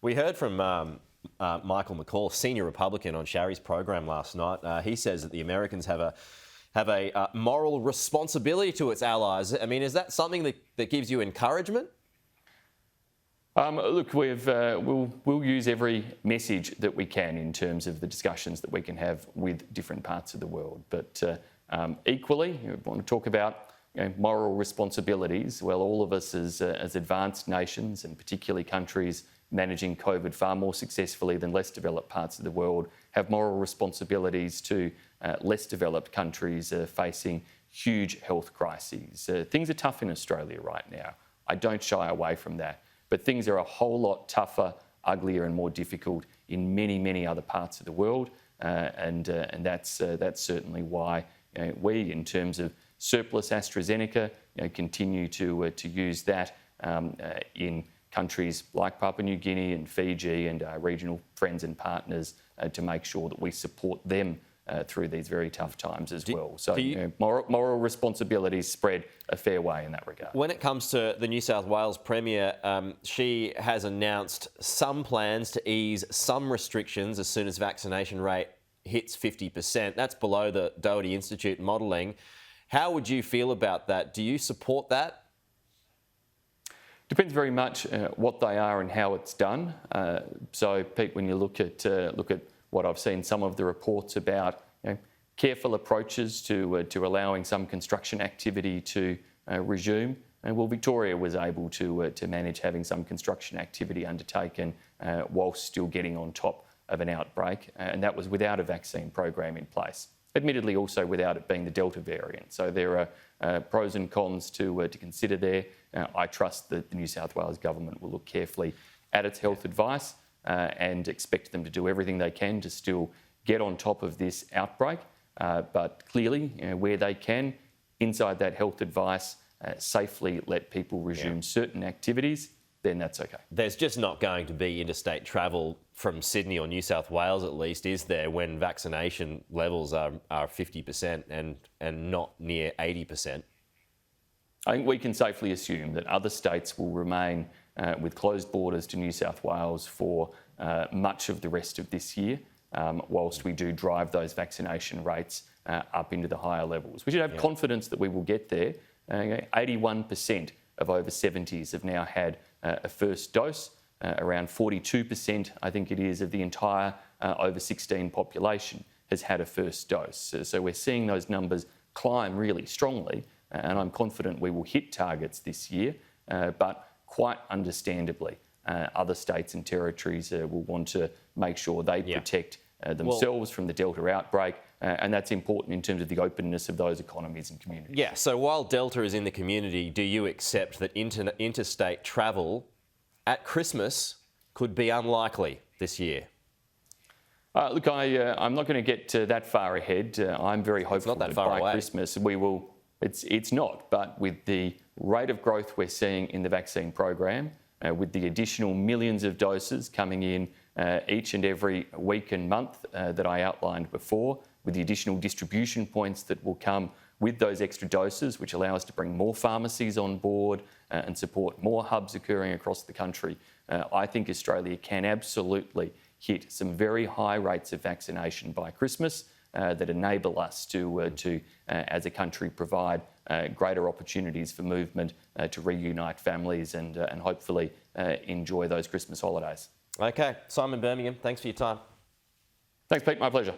We heard from Michael McCall, senior Republican, on Sharry's program last night. He says that the Americans have a moral responsibility to its allies. I mean, is that something that gives you encouragement? Look, we'll use every message that we can in terms of the discussions that we can have with different parts of the world. But equally, we want to talk about moral responsibilities. Well, all of us as advanced nations, and particularly countries managing COVID far more successfully than less developed parts of the world, have moral responsibilities to less developed countries facing huge health crises. Things are tough in Australia right now. I don't shy away from that. But things are a whole lot tougher, uglier and more difficult in many, many other parts of the world. And that's certainly why we, in terms of surplus AstraZeneca, continue to use that in countries like Papua New Guinea and Fiji and our regional friends and partners to make sure that we support them through these very tough times as well. So moral responsibilities spread a fair way in that regard. When it comes to the New South Wales Premier, she has announced some plans to ease some restrictions as soon as vaccination rate hits 50%. That's below the Doherty Institute modelling. How would you feel about that? Do you support that? Depends very much what they are and how it's done. So, Pete, when you look at what I've seen, some of the reports about careful approaches to allowing some construction activity to resume. Well, Victoria was able to manage having some construction activity undertaken whilst still getting on top of an outbreak, and that was without a vaccine program in place. Admittedly, also without it being the Delta variant. So there are pros and cons to consider there. I trust that the New South Wales government will look carefully at its health advice and expect them to do everything they can to still get on top of this outbreak. But clearly, where they can, inside that health advice, safely let people resume certain activities, then that's okay. There's just not going to be interstate travel from Sydney or New South Wales, at least, is there, when vaccination levels are 50% and not near 80%? I think we can safely assume that other states will remain with closed borders to New South Wales for much of the rest of this year, whilst we do drive those vaccination rates up into the higher levels. We should have confidence that we will get there. 81% of over 70s have now had a first dose. Around 42%, I think it is, of the entire over 16 population has had a first dose. So we're seeing those numbers climb really strongly, and I'm confident we will hit targets this year, but quite understandably, other states and territories will want to make sure they protect themselves from the Delta outbreak, and that's important in terms of the openness of those economies and communities. Yeah, so while Delta is in the community, do you accept that interstate travel at Christmas could be unlikely this year? Look, I'm not going to get that far ahead. I'm very hopeful that by Christmas we will. It's not, but with the rate of growth we're seeing in the vaccine program, with the additional millions of doses coming in each and every week and month that I outlined before, with the additional distribution points that will come with those extra doses, which allow us to bring more pharmacies on board and support more hubs occurring across the country, I think Australia can absolutely hit some very high rates of vaccination by Christmas that enable us to as a country, provide greater opportunities for movement to reunite families and hopefully enjoy those Christmas holidays. Okay, Simon Birmingham, thanks for your time. Thanks, Pete. My pleasure.